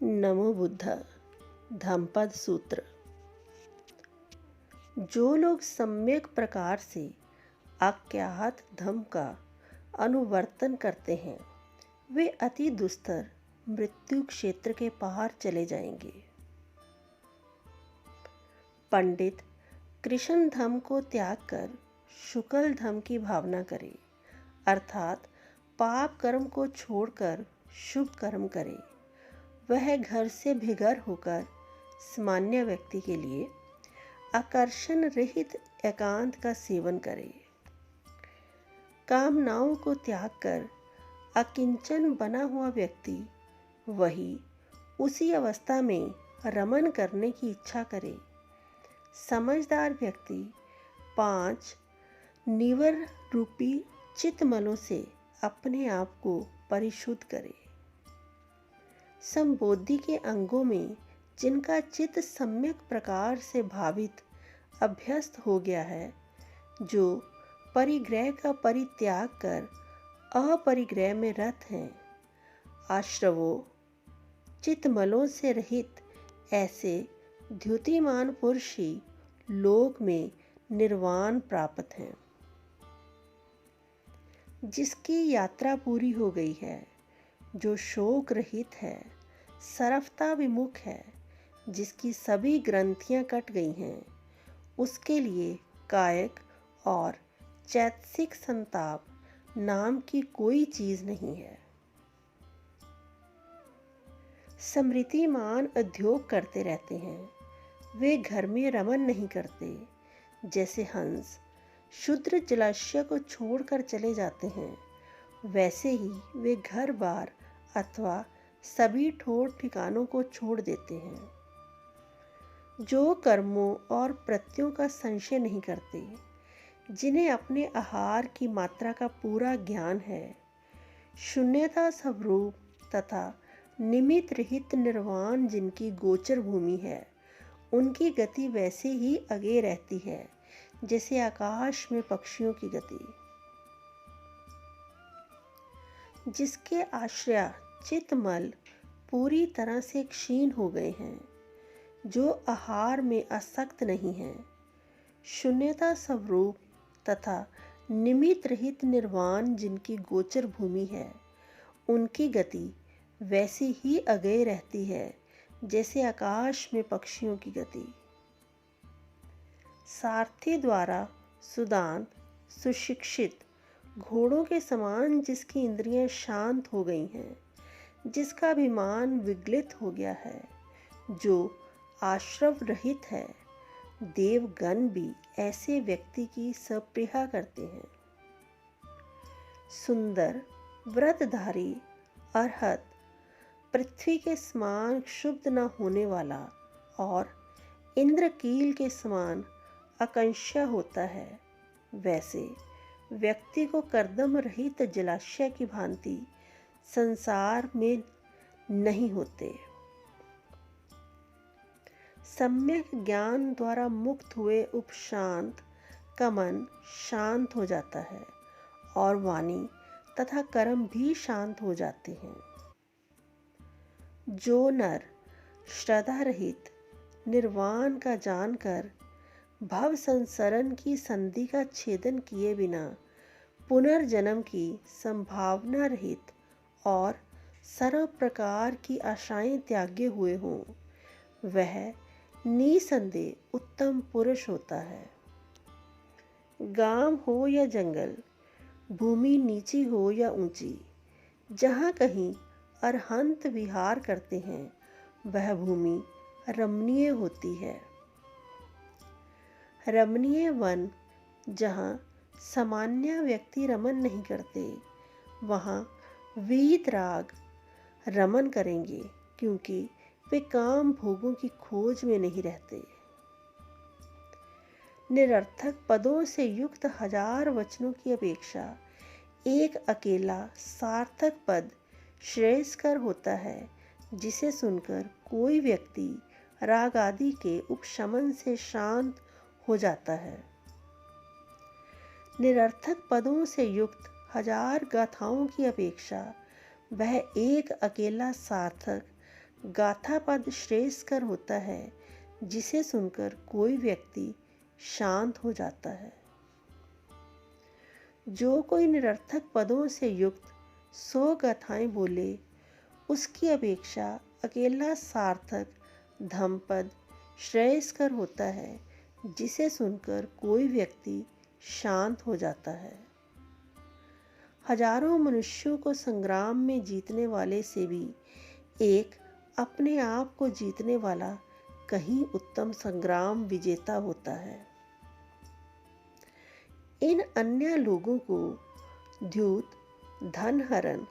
नमो बुद्धा। धम्मपद सूत्र। जो लोग सम्यक प्रकार से आख्यात धम्म का अनुवर्तन करते हैं वे अति दुस्तर मृत्यु क्षेत्र के पार चले जाएंगे। पंडित कृष्ण धम्म को त्याग कर शुक्ल धम्म की भावना करे, अर्थात पाप कर्म को छोड़कर शुभ कर्म करे। वह घर से बेघर होकर सामान्य व्यक्ति के लिए आकर्षण रहित एकांत का सेवन करे। कामनाओं को त्याग कर अकिंचन बना हुआ व्यक्ति वही उसी अवस्था में रमन करने की इच्छा करे। समझदार व्यक्ति 5 निवर रूपी चित्तमलों से अपने आप को परिशुद्ध करे। संबोधि के अंगों में जिनका चित्त सम्यक प्रकार से भावित अभ्यस्त हो गया है, जो परिग्रह का परित्याग कर अपरिग्रह में रत हैं, आश्रवों चित्तमलों से रहित ऐसे द्युतिमान पुरुष ही लोक में निर्वाण प्राप्त हैं। जिसकी यात्रा पूरी हो गई है, जो शोक रहित है, सरफता विमुख है, जिसकी सभी ग्रंथियां कट गई हैं, उसके लिए कायिक और चैतसिक संताप नाम की कोई चीज नहीं है। स्मृतिमान उद्योग करते रहते हैं, वे घर में रमन नहीं करते। जैसे हंस शुद्र जलाशय को छोड़कर चले जाते हैं, वैसे ही वे घर बार अथवा सभी ठोर ठिकानों को छोड़ देते हैं। जो कर्मों और प्रत्ययों का संशय नहीं करते, जिन्हें अपने आहार की मात्रा का पूरा ज्ञान है, शून्यता स्वरूप तथा निमित्त रहित निर्वाण जिनकी गोचर भूमि है, उनकी गति वैसे ही आगे रहती है जैसे आकाश में पक्षियों की गति। जिसके आश्रय चित्तमल पूरी तरह से क्षीण हो गए हैं, जो आहार में आसक्त नहीं है, शून्यता स्वरूप तथा निमित्त रहित निर्वाण जिनकी गोचर भूमि है, उनकी गति वैसी ही अगेय रहती है जैसे आकाश में पक्षियों की गति। सारथी द्वारा सुदान सुशिक्षित घोड़ों के समान जिसकी इंद्रियां शांत हो गई हैं, जिसका अभिमान विगलित हो गया है, जो आश्रव रहित है, देवगण भी ऐसे व्यक्ति की सप्रिया करते हैं। सुंदर व्रतधारी अरहत पृथ्वी के समान क्षुब्ध न होने वाला और इंद्रकील के समान आकांक्षा होता है, वैसे व्यक्ति को कर्दम रहित जलाशय की भांति संसार में नहीं होते। सम्यक ज्ञान द्वारा मुक्त हुए उपशांत का मन शांत हो जाता है और वाणी तथा कर्म भी शांत हो जाते हैं। जो नर श्रद्धा रहित निर्वाण का जानकर भव संसरण की संधि का छेदन किए बिना पुनर्जन्म की संभावना रहित और सर्व प्रकार की आशाएं त्यागे हुए हों, वह निसंदेह उत्तम पुरुष होता है। गांव हो या जंगल, भूमि नीची हो या ऊंची, जहाँ कहीं अरहंत विहार करते हैं, वह भूमि रमणीय होती है। रमणीय वन जहाँ सामान्य व्यक्ति रमन नहीं करते, वहाँ वीतराग रमन करेंगे, क्योंकि वे काम भोगों की खोज में नहीं रहते। निरर्थक पदों से युक्त 1000 वचनों की अपेक्षा एक अकेला सार्थक पद श्रेयस्कर होता है, जिसे सुनकर कोई व्यक्ति राग आदि के उपशमन से शांत हो जाता है। निरर्थक पदों से युक्त 1000 गाथाओं की अपेक्षा वह एक अकेला सार्थक गाथा पद श्रेयस्कर होता है जिसे सुनकर कोई व्यक्ति शांत हो जाता है। जो कोई निरर्थक पदों से युक्त 100 गाथाएं बोले, उसकी अपेक्षा अकेला सार्थक धम्मपद श्रेयस्कर होता है जिसे सुनकर कोई व्यक्ति शांत हो जाता है। हजारों मनुष्यों को संग्राम में जीतने वाले से भी एक अपने आप को जीतने वाला कहीं उत्तम संग्राम विजेता होता है। इन अन्य लोगों को द्यूत, धनहरण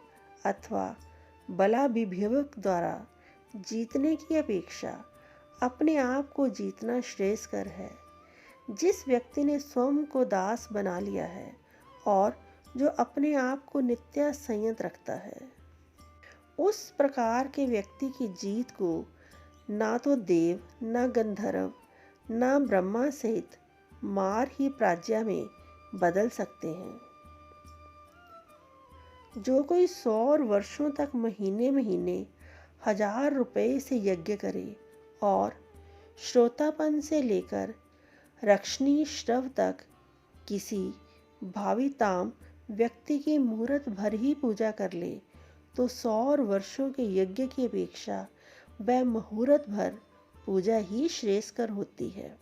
अथवा बलाभिभवक द्वारा जीतने की अपेक्षा अपने आप को जीतना श्रेयस्कर है। जिस व्यक्ति ने स्वयं को दास बना लिया है और जो अपने आप को नित्य संयत रखता है, उस प्रकार के व्यक्ति की जीत को ना तो देव, ना गंधर्व, ना ब्रह्मा सहित मार ही प्राज्ञा में बदल सकते हैं। जो कोई 100 वर्षों तक महीने महीने 1000 रुपये से यज्ञ करे और श्रोतापन से लेकर रक्षणी श्रव तक किसी भाविताम व्यक्ति की मुहूर्त भर ही पूजा कर ले, तो 100 वर्षों के यज्ञ की अपेक्षा वह मुहूर्त भर पूजा ही श्रेयस्कर होती है।